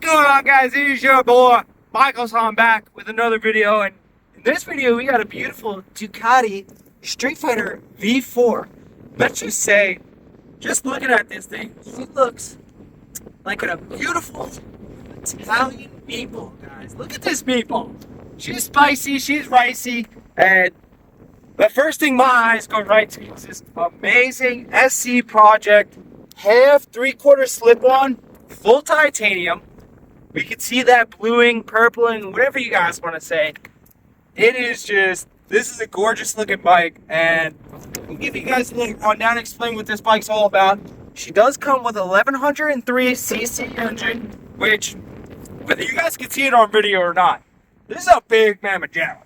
going on, guys? It is your boy Michael, so I'm back with another video, and in this video we got a beautiful Ducati StreetFighter V4. Let's just say, just looking at this thing, she looks like a beautiful Italian meatball, guys. Look at this meatball. She's spicy, she's ricey, and the first thing my eyes go right to is this amazing SC project half 3/4 slip-on, full titanium. We can see that bluing, purpling, whatever you guys want to say. It is just, this is a gorgeous looking bike, and I'll give you guys a little rundown, explain what this bike's all about. She does come with a 1103cc engine, which, whether you guys can see it on video or not, this is a big mamma jamma.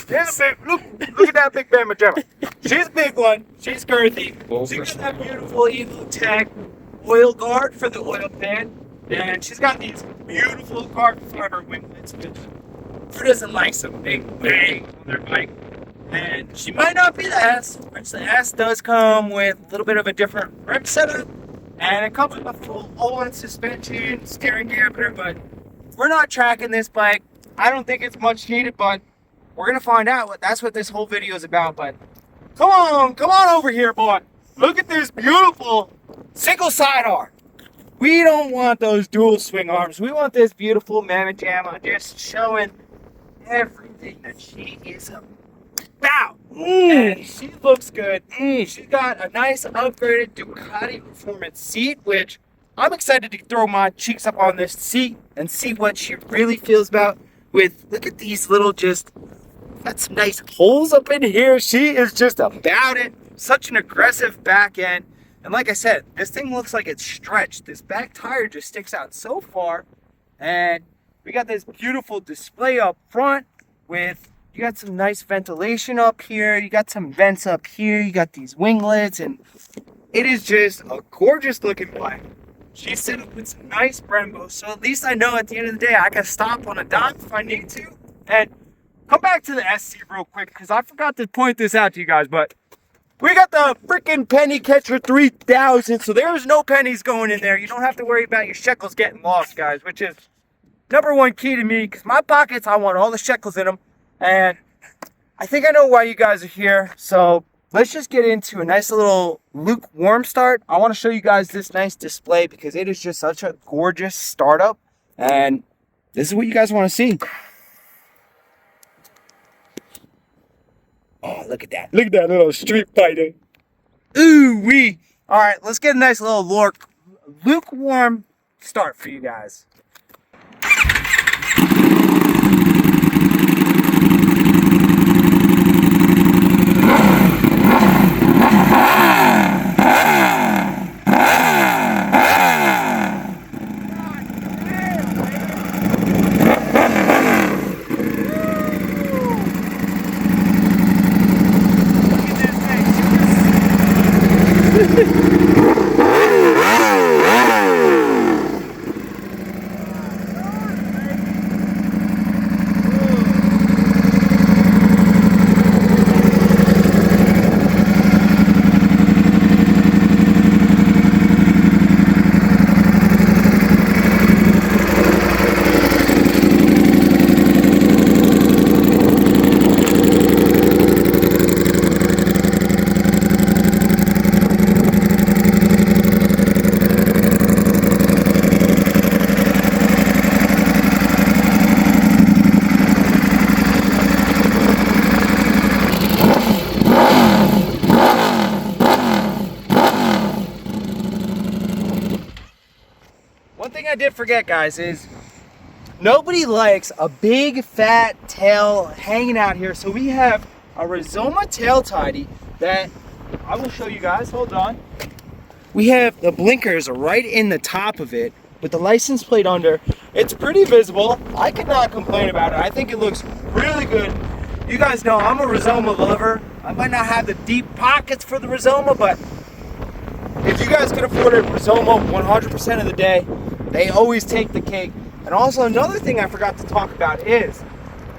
Look at that big mamma jamma. She's a big one. She's girthy. She's got that beautiful Evo-Tech oil guard for the oil pan. And she's got these beautiful carbon fiber winglets. Who doesn't like some big bang on their bike? And she might not be the S, which the S does come with a little bit of a different rim setup. And it comes with a full all-in suspension, steering dampener, but we're not tracking this bike. I don't think it's much needed, but we're going to find out. That's what this whole video is about. But come on over here, boy. Look at this beautiful single side arm. We don't want those dual swing arms. We want this beautiful mamma jamma just showing everything that she is about. And she looks good. She's got a nice upgraded Ducati performance seat, which I'm excited to throw my cheeks up on this seat and see what she really feels about with, look at these little got some nice holes up in here. She is just about it. Such an aggressive back end. And like I said, this thing looks like it's stretched. This back tire just sticks out so far. And we got this beautiful display up front with, you got some nice ventilation up here. You got some vents up here. You got these winglets. And it is just a gorgeous looking bike. She's set up with some nice Brembo. So at least I know at the end of the day, I can stop on a dime if I need to. And come back to the SC real quick, because I forgot to point this out to you guys. But we got the freaking penny catcher 3000, so there's no pennies going in there. You don't have to worry about your shekels getting lost, guys, which is number one key to me, because my pockets, I want all the shekels in them. And I think I know why you guys are here, so let's just get into a nice little lukewarm start. I want to show you guys this nice display, because it is just such a gorgeous startup, and this is what you guys want to see. Oh, look at that. Look at that little StreetFighter. Ooh wee. All right, let's get a nice little lukewarm start for you guys. One thing I did forget, guys, is nobody likes a big fat tail hanging out here. So we have a Rizoma tail tidy that I will show you guys. Hold on. We have the blinkers right in the top of it with the license plate under. It's pretty visible. I cannot complain about it. I think it looks really good. You guys know I'm a Rizoma lover. I might not have the deep pockets for the Rizoma, but if you guys can afford it, Rizoma 100% of the day. They always take the cake. And also another thing I forgot to talk about is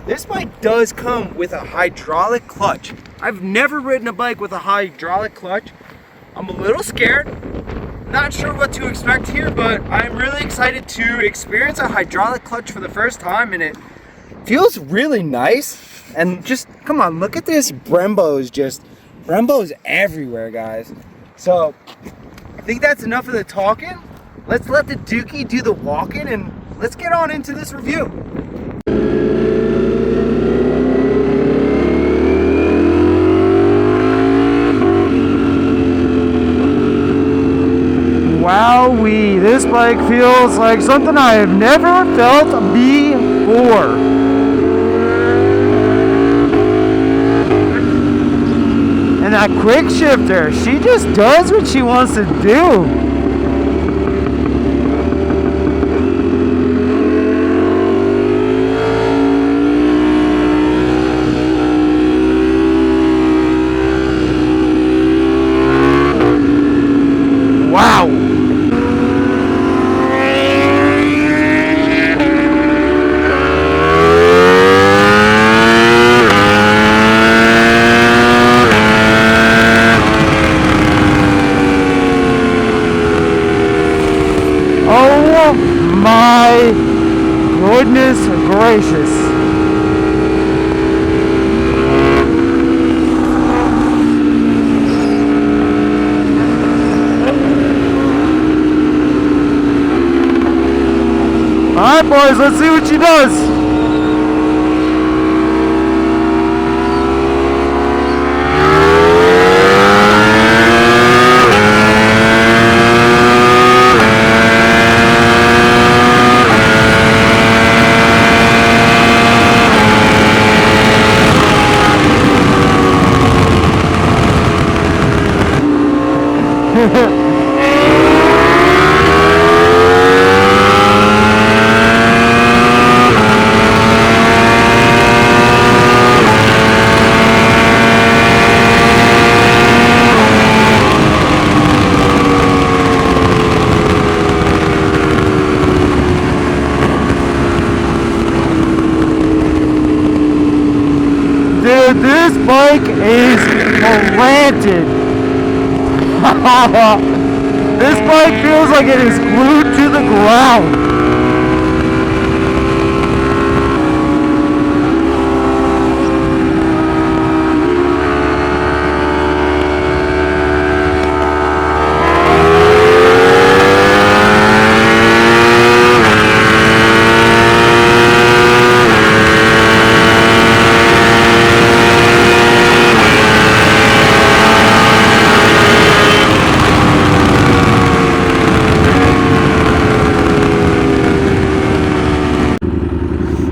this bike does come with a hydraulic clutch. I've never ridden a bike with a hydraulic clutch. I'm a little scared. Not sure what to expect here, but I'm really excited to experience a hydraulic clutch for the first time, and it feels really nice. And just, come on, look at this. Brembo's everywhere, guys. So, I think that's enough of the talking. Let's let the Dookie do the walking, and let's get on into this review. Wowee, this bike feels like something I have never felt before. And that quick shifter, she just does what she wants to do. Wow. Oh my goodness gracious. Alright boys, let's see what she does. Dude, this bike is planted. This bike feels like it is glued to the ground.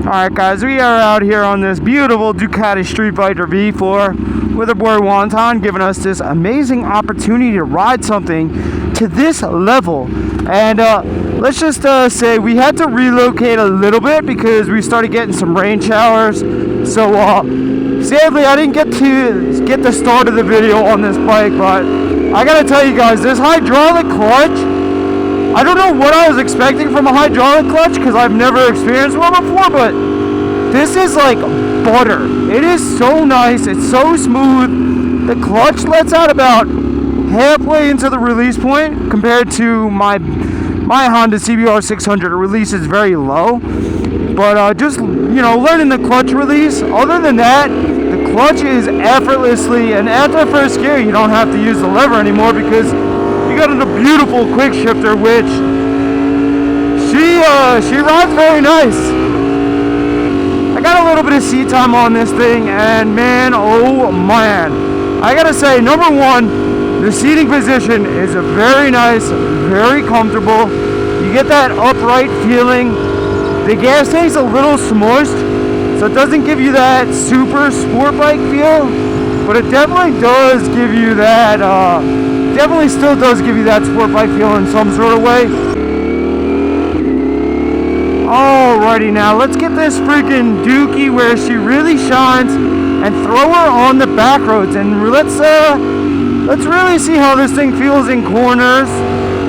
Alright guys, we are out here on this beautiful Ducati StreetFighter V4 with our boy Wonton giving us this amazing opportunity to ride something to this level. And let's just say we had to relocate a little bit because we started getting some rain showers. So sadly I didn't get to get the start of the video on this bike, but I gotta tell you guys, this hydraulic clutch, I don't know what I was expecting from a hydraulic clutch because I've never experienced one before, but this is like butter. It is so nice. It's so smooth. The clutch lets out about halfway into the release point compared to my Honda CBR 600. It releases very low. But just, learning the clutch release, other than that, the clutch is effortlessly, and after first gear, you don't have to use the lever anymore because you got a beautiful quick shifter, which she rides very nice. I got a little bit of seat time on this thing, and man, oh man, I gotta say, number one, the seating position is very nice, very comfortable. You get that upright feeling. The gas tank's a little smushed, so it doesn't give you that super sport bike feel, but it definitely does give you that. Definitely still does give you that sport bike feel in some sort of way. Alrighty, now let's get this freaking Dookie where she really shines and throw her on the back roads, and let's really see how this thing feels in corners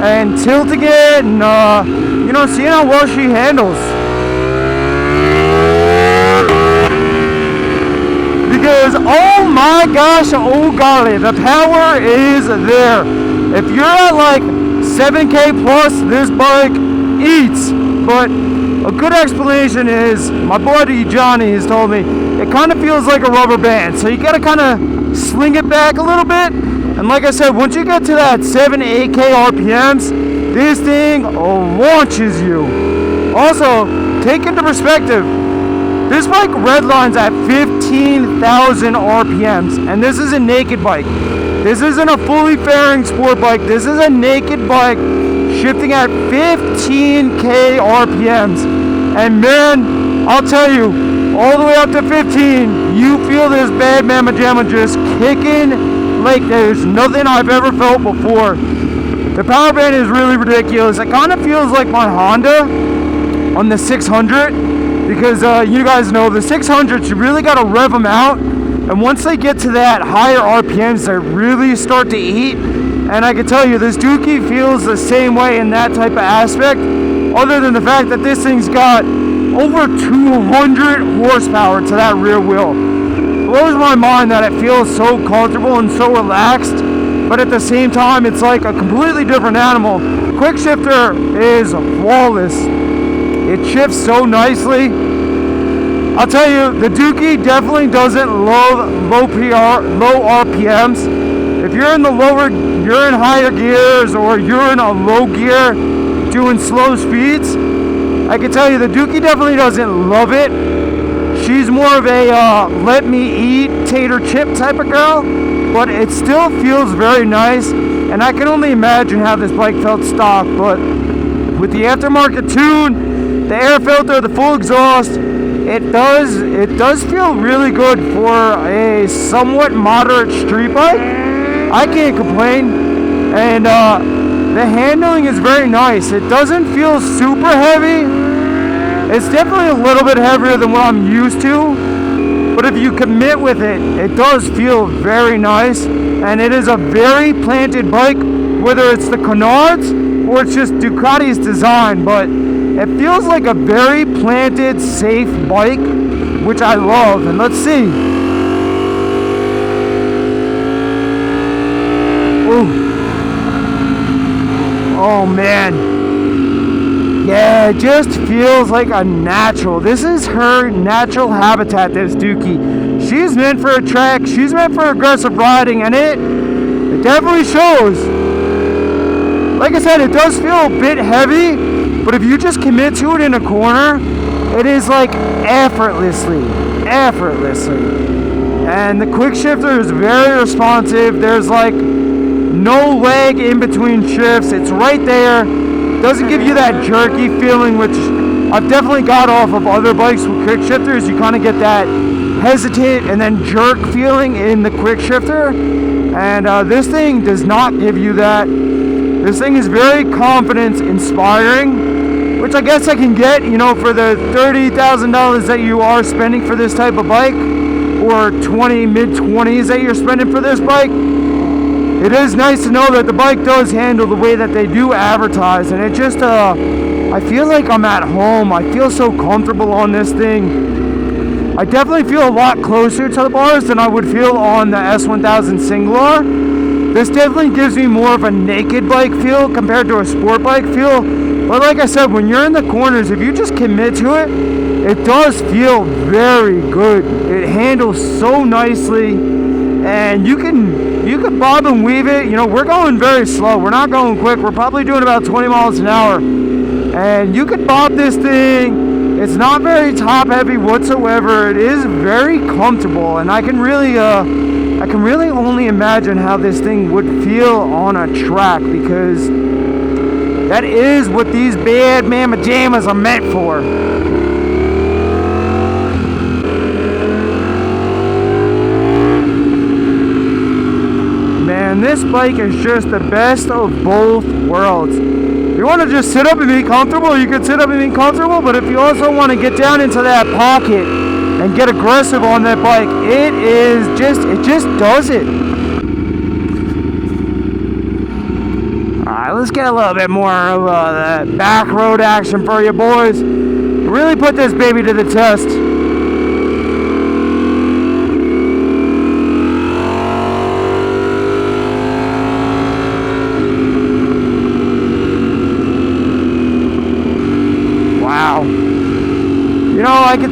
and tilting it, and seeing how well she handles. Because oh my gosh, oh golly, the power is there. If you're at like 7K plus, this bike eats. But a good explanation is, my buddy Johnny has told me, it kind of feels like a rubber band. So you gotta kind of sling it back a little bit. And like I said, once you get to that 7, 8K RPMs, this thing launches you. Also, take into perspective, this bike redlines at 15,000 RPMs, and this is a naked bike. This isn't a fully fairing sport bike. This is a naked bike shifting at 15K RPMs. And man, I'll tell you, all the way up to 15, you feel this bad mamma jamma just kicking like there's nothing I've ever felt before. The power band is really ridiculous. It kind of feels like my Honda on the 600, because you guys know the 600s, you really got to rev them out, and once they get to that higher RPMs, they really start to eat. And I can tell you, this Ducati feels the same way in that type of aspect, other than the fact that this thing's got over 200 horsepower to that rear wheel. It blows my mind that it feels so comfortable and so relaxed, but at the same time, it's like a completely different animal. Quick shifter is flawless. It shifts so nicely. I'll tell you, the Ducati definitely doesn't love low RPMs. If you're in the lower, you're in higher gears, or you're in a low gear doing slow speeds, I can tell you the Ducati definitely doesn't love it. She's more of a let me eat tater chip type of girl, but it still feels very nice. And I can only imagine how this bike felt stock, but with the aftermarket tune, the air filter, the full exhaust, it does feel really good for a somewhat moderate street bike. I can't complain. And the handling is very nice. It doesn't feel super heavy. It's definitely a little bit heavier than what I'm used to, but if you commit with it, it does feel very nice. And it is a very planted bike, whether it's the canards or it's just Ducati's design, but it feels like a very planted, safe bike, which I love. And let's see. Ooh. Oh man. Yeah, it just feels like a natural. This is her natural habitat, this Ducati. She's meant for a track. She's meant for aggressive riding, and it definitely shows. Like I said, it does feel a bit heavy, but if you just commit to it in a corner, it is like effortlessly. And the quick shifter is very responsive. There's like no lag in between shifts. It's right there. Doesn't give you that jerky feeling, which I've definitely got off of other bikes with quick shifters. You kind of get that hesitant and then jerk feeling in the quick shifter, and this thing does not give you that. This thing is very confidence inspiring, which I guess I can get, you know, for the $30,000 that you are spending for this type of bike, or mid-20s that you're spending for this bike. It is nice to know that the bike does handle the way that they do advertise, and it just, I feel like I'm at home. I feel so comfortable on this thing. I definitely feel a lot closer to the bars than I would feel on the S1000 Single R. This definitely gives me more of a naked bike feel compared to a sport bike feel. But like I said, when you're in the corners, if you just commit to it, it does feel very good. It handles so nicely, and you can bob and weave it. You know, we're going very slow. We're not going quick. We're probably doing about 20 miles an hour. And you can bob this thing. It's not very top heavy whatsoever. It is very comfortable, and I can really only imagine how this thing would feel on a track, because that is what these bad mamma jammas are meant for. Man, this bike is just the best of both worlds. If you want to just sit up and be comfortable, you can sit up and be comfortable, but if you also want to get down into that pocket and get aggressive on that bike, it just does it. Alright, let's get a little bit more of that back road action for you boys. Really put this baby to the test.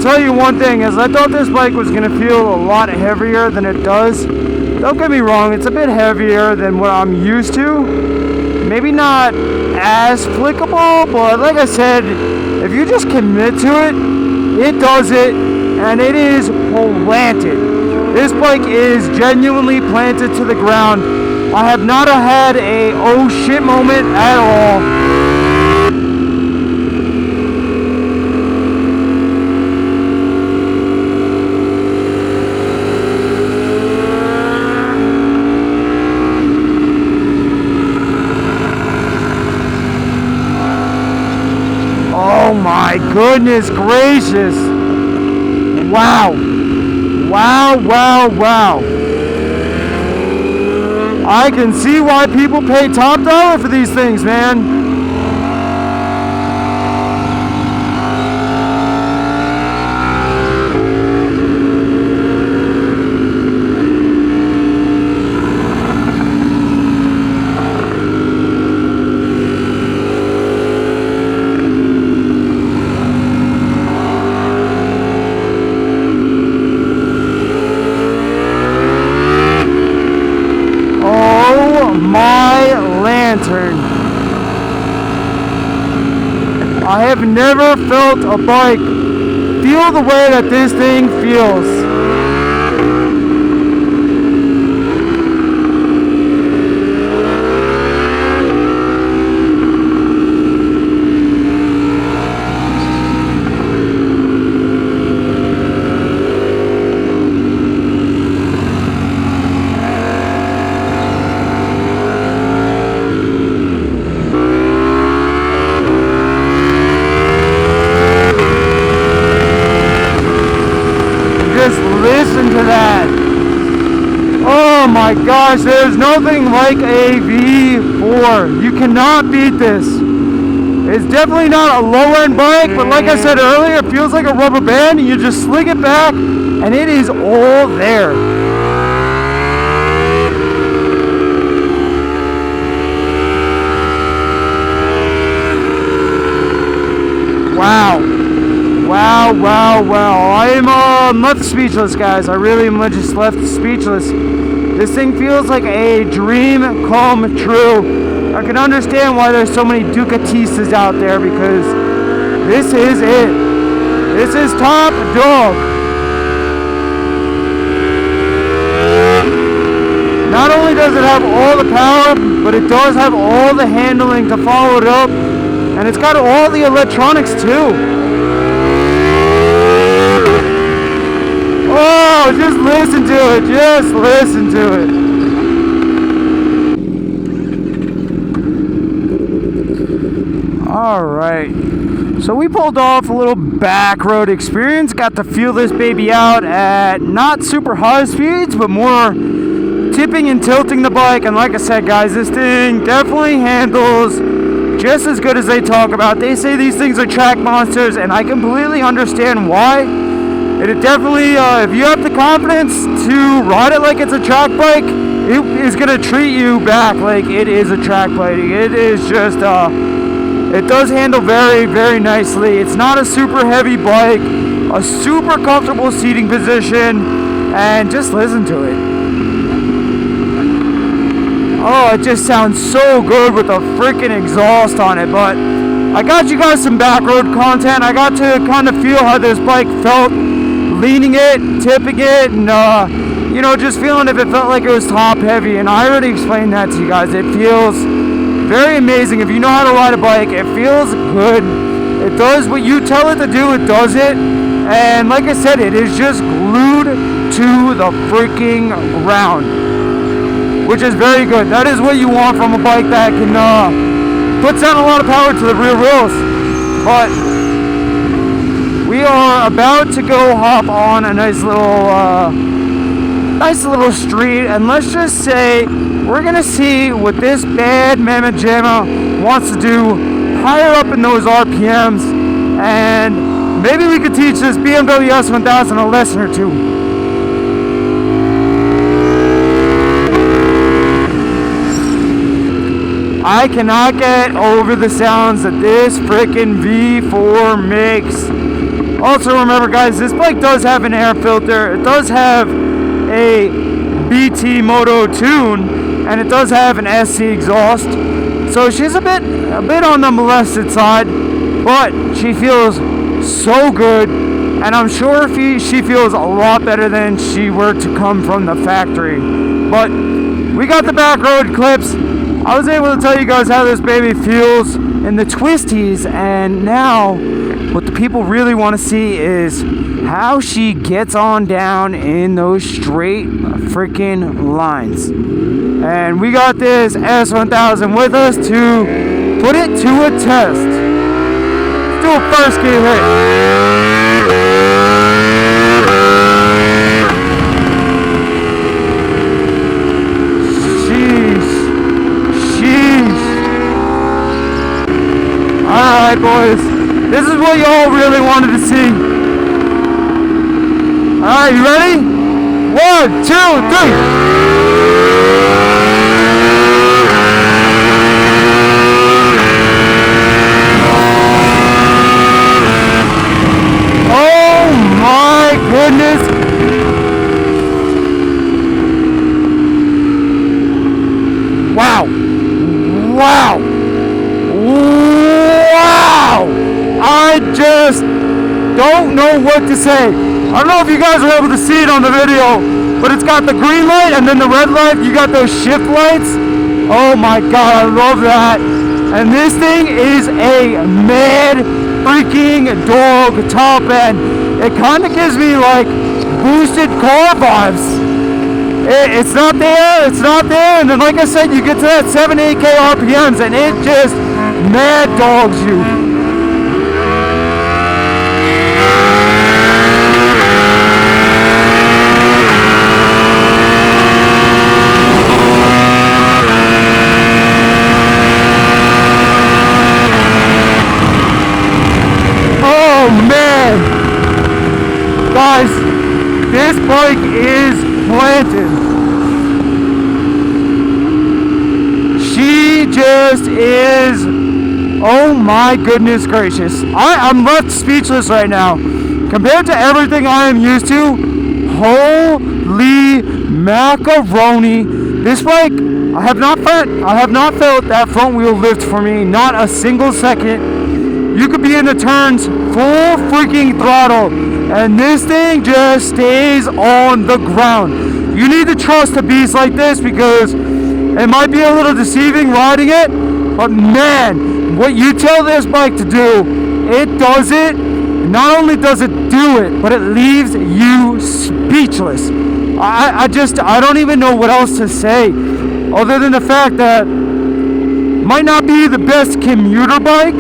tell you one thing, is I thought this bike was going to feel a lot heavier than it does. Don't get me wrong, it's a bit heavier than what I'm used to. Maybe not as flickable, but like I said, if you just commit to it, it does it, and it is planted. This bike is genuinely planted to the ground. I have not had a oh shit moment at all. Oh my goodness gracious. Wow. Wow, wow, wow. I can see why people pay top dollar for these things, man. I have never felt a bike feel the way that this thing feels. Listen to that. Oh my gosh, there's nothing like a V4. You cannot beat this. It's definitely not a low-end bike, but like I said earlier, it feels like a rubber band, and you just sling it back, and it is all there. Wow. Wow, wow, wow. I am left speechless, guys. I really am just left speechless. This thing feels like a dream come true. I can understand why there's so many Ducatistas out there, because this is it. This is top dog. Not only does it have all the power, but it does have all the handling to follow it up. And it's got all the electronics too. Oh, just listen to it. Just listen to it. All right. So we pulled off a little back road experience. Got to feel this baby out at not super high speeds, but more tipping and tilting the bike. And like I said, guys, this thing definitely handles just as good as they talk about. They say these things are track monsters, and I completely understand why. It definitely, if you have the confidence to ride it like it's a track bike, it is going to treat you back like it is a track bike. It is just, it does handle very, very nicely. It's not a super heavy bike, a super comfortable seating position, and just listen to it. Oh, it just sounds so good with the freaking exhaust on it. But I got you guys some back road content. I got to kind of feel how this bike felt, leaning it, tipping it, and you know, just feeling if it felt like it was top heavy. And I already explained that to you guys. It feels very amazing. If you know how to ride a bike, it feels good. It does what you tell it to do, it does it. And like I said, it is just glued to the freaking ground, which is very good. That is what you want from a bike that can puts down a lot of power to the rear wheels. But we are about to go hop on a nice little street, and let's just say we're gonna see what this bad mamma jamma wants to do higher up in those RPMs, and maybe we could teach this BMW S1000 a lesson or two. I cannot get over the sounds that this frickin' V4 makes. Also remember, guys, this bike does have an air filter. It does have a BT Moto tune, and it does have an SC exhaust. So she's a bit on the molested side, but she feels so good, and I'm sure she feels a lot better than she were to come from the factory. But we got the back road clips. I was able to tell you guys how this baby feels in the twisties, and now what the people really want to see is how she gets on down in those straight freaking lines. And we got this S1000 with us to put it to a test. Let's do a first gear hit. Alright, boys, this is what y'all really wanted to see. Alright, you ready? 1, 2, 3. Oh my goodness. Wow. Wow. I just don't know what to say. I don't know if you guys are able to see it on the video, but it's got the green light and then the red light. You got those shift lights. Oh my god, I love that. And this thing is a mad freaking dog top end. It kind of gives me like boosted car vibes. It's not there, and then like I said, you get to that 7-8K RPMs and it just mad dogs you. Oh man, guys, this bike is planted. She just is. Oh my goodness gracious. I'm left speechless right now. Compared to everything I am used to, holy macaroni. This bike, I have not felt that front wheel lift for me, not a single second. You could be in the turns full freaking throttle, and this thing just stays on the ground. You need to trust a beast like this because it might be a little deceiving riding it, but man, what you tell this bike to do, it does it. Not only does it do it, but it leaves you speechless. I don't even know what else to say other than the fact that it might not be the best commuter bike,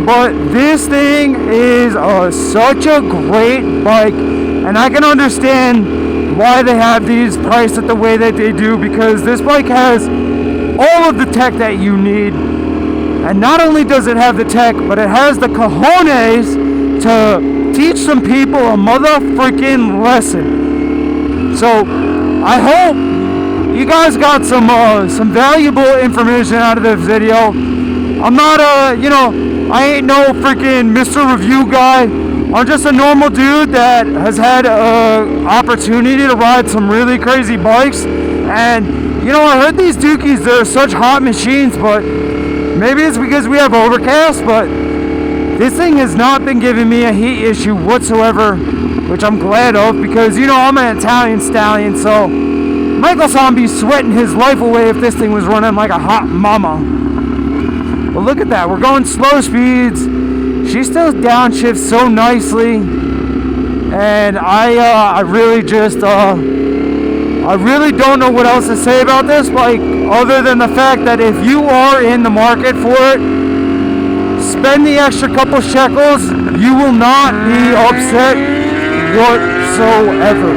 but this thing is such a great bike, and I can understand why they have these priced at the way that they do, because this bike has all of the tech that you need. And not only does it have the tech, but it has the cojones to teach some people a mother freaking lesson. So I hope you guys got some valuable information out of this video. I'm not I ain't no freaking Mr. Review guy. I'm just a normal dude that has had an opportunity to ride some really crazy bikes. And I heard these Ducatis, they're such hot machines, but maybe it's because we have overcast, but this thing has not been giving me a heat issue whatsoever, which I'm glad of, because I'm an Italian stallion, so Michael San be sweating his life away if this thing was running like a hot mama. But look at that, we're going slow speeds. She still downshifts so nicely, and I really don't know what else to say about this bike, other than the fact that if you are in the market for it, spend the extra couple shekels. You will not be upset whatsoever.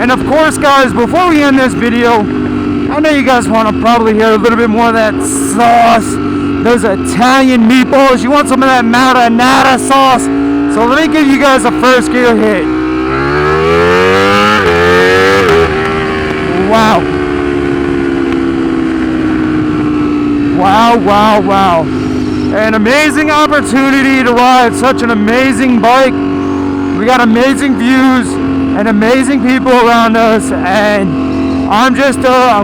And of course, guys, before we end this video, I know you guys want to probably hear a little bit more of that sauce, those Italian meatballs. You want some of that marinara sauce. So let me give you guys a first gear hit. Wow. Wow. an amazing opportunity to ride such an amazing bike. We got amazing views and amazing people around us, and I'm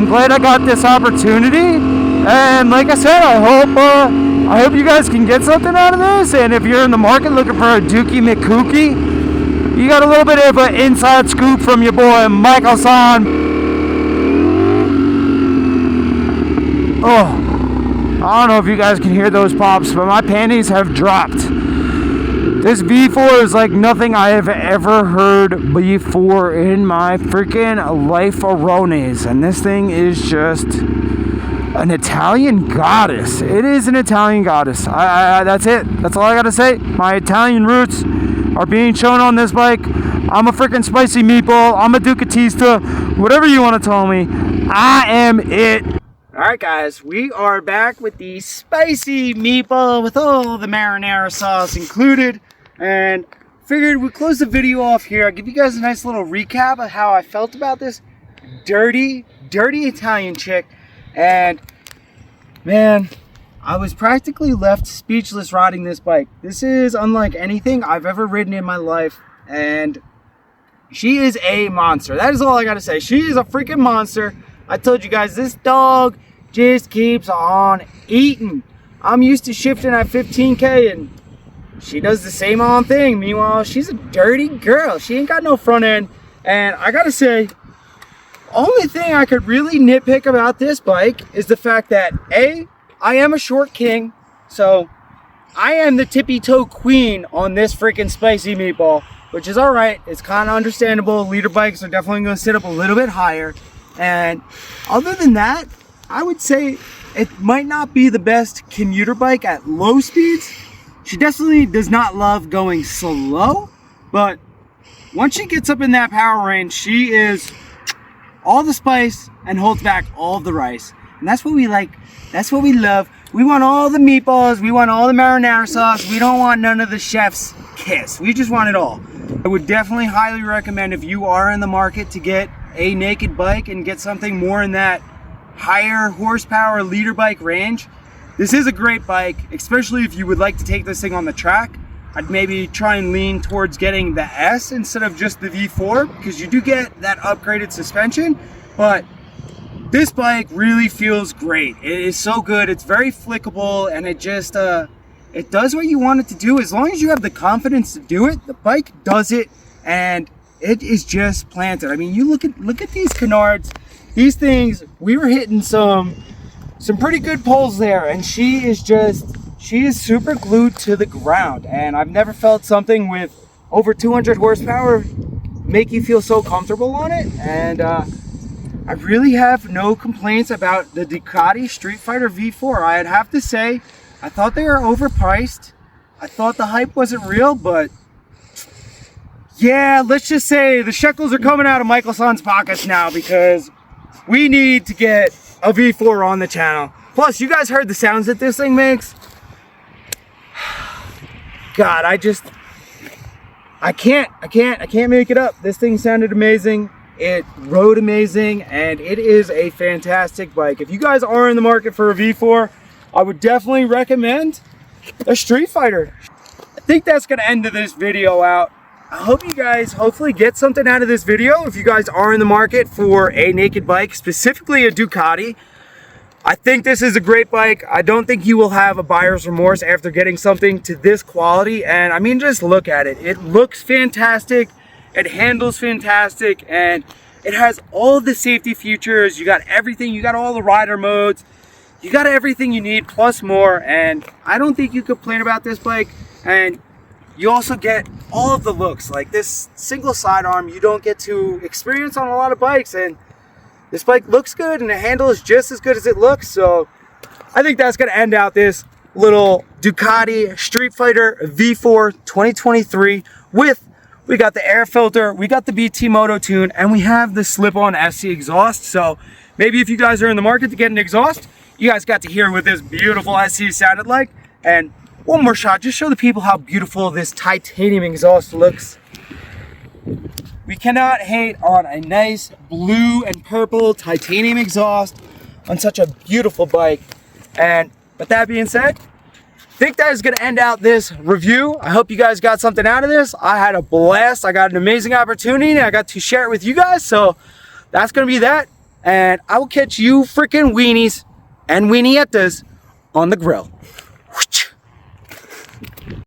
glad I got this opportunity. And like I said, I hope you guys can get something out of this. And if you're in the market looking for a Dookie McKookie, you got a little bit of an inside scoop from your boy Michael-san. Oh, I don't know if you guys can hear those pops, but my panties have dropped. This V4 is like nothing I have ever heard before in my freaking life-a-rones. And this thing is just an Italian goddess. It is an Italian goddess. That's it. That's all I gotta say. My Italian roots are being shown on this bike. I'm a freaking spicy meatball. I'm a Ducatista. Whatever you want to tell me, I am it. Alright guys, we are back with the spicy meatball with all the marinara sauce included, and figured we'd close the video off here. I'll give you guys a nice little recap of how I felt about this dirty Italian chick. And man, I was practically left speechless riding this bike. This is unlike anything I've ever ridden in my life, and she is a monster. That is all I gotta say. She is a freaking monster. I told you guys, this dog just keeps on eating. I'm used to shifting at 15K and she does the same old thing. Meanwhile, she's a dirty girl. She ain't got no front end. And I gotta say, only thing I could really nitpick about this bike is the fact that A, I am a short king, so I am the tippy toe queen on this freaking spicy meatball, which is alright. It's kind of understandable. Leader bikes are definitely going to sit up a little bit higher. And other than that, I would say it might not be the best commuter bike at low speeds. She definitely does not love going slow, but once she gets up in that power range, she is all the spice and holds back all the rice. And that's what we like. That's what we love. We want all the meatballs. We want all the marinara sauce. We don't want none of the chef's kiss. We just want it all. I would definitely highly recommend, if you are in the market to get a naked bike and get something more in that higher horsepower leader bike range, this is a great bike, especially if you would like to take this thing on the track. I'd maybe try and lean towards getting the S instead of just the V4, because you do get that upgraded suspension. But this bike really feels great. It is so good. It's very flickable, and it just it does what you want it to do. As long as you have the confidence to do it, the bike does it, and it is just planted. I mean, you look at these canards. These things, we were hitting some pretty good pulls there, and she is super glued to the ground. And I've never felt something with over 200 horsepower make you feel so comfortable on it. And I really have no complaints about the Ducati StreetFighter V4. I'd have to say, I thought they were overpriced. I thought the hype wasn't real, but yeah, let's just say the shekels are coming out of Michael-san's pockets now, because we need to get a V4 on the channel. Plus, you guys heard the sounds that this thing makes. God, I can't make it up. This thing sounded amazing. It rode amazing, and it is a fantastic bike. If you guys are in the market for a V4, I would definitely recommend a StreetFighter. I think that's going to end this video out. I hope you guys hopefully get something out of this video. If you guys are in the market for a naked bike, specifically a Ducati, I think this is a great bike. I don't think you will have a buyer's remorse after getting something to this quality. And I mean, just look at it. It looks fantastic. It handles fantastic. And it has all the safety features. You got everything. You got all the rider modes. You got everything you need plus more. And I don't think you complain about this bike. And you also get all of the looks. Like this single sidearm, you don't get to experience on a lot of bikes. And this bike looks good, and the handle is just as good as it looks. So I think that's going to end out this little Ducati StreetFighter V4 2023 with, we got the air filter, we got the BT Moto Tune, and we have the slip-on SC exhaust. So maybe if you guys are in the market to get an exhaust, you guys got to hear what this beautiful SC sounded like. And one more shot, just show the people how beautiful this titanium exhaust looks. We cannot hate on a nice blue and purple titanium exhaust on such a beautiful bike. And with that being said, think that is going to end out this review. I hope you guys got something out of this. I had a blast. I got an amazing opportunity, and I got to share it with you guys. So that's going to be that. And I will catch you freaking weenies and weeniettes on the grill.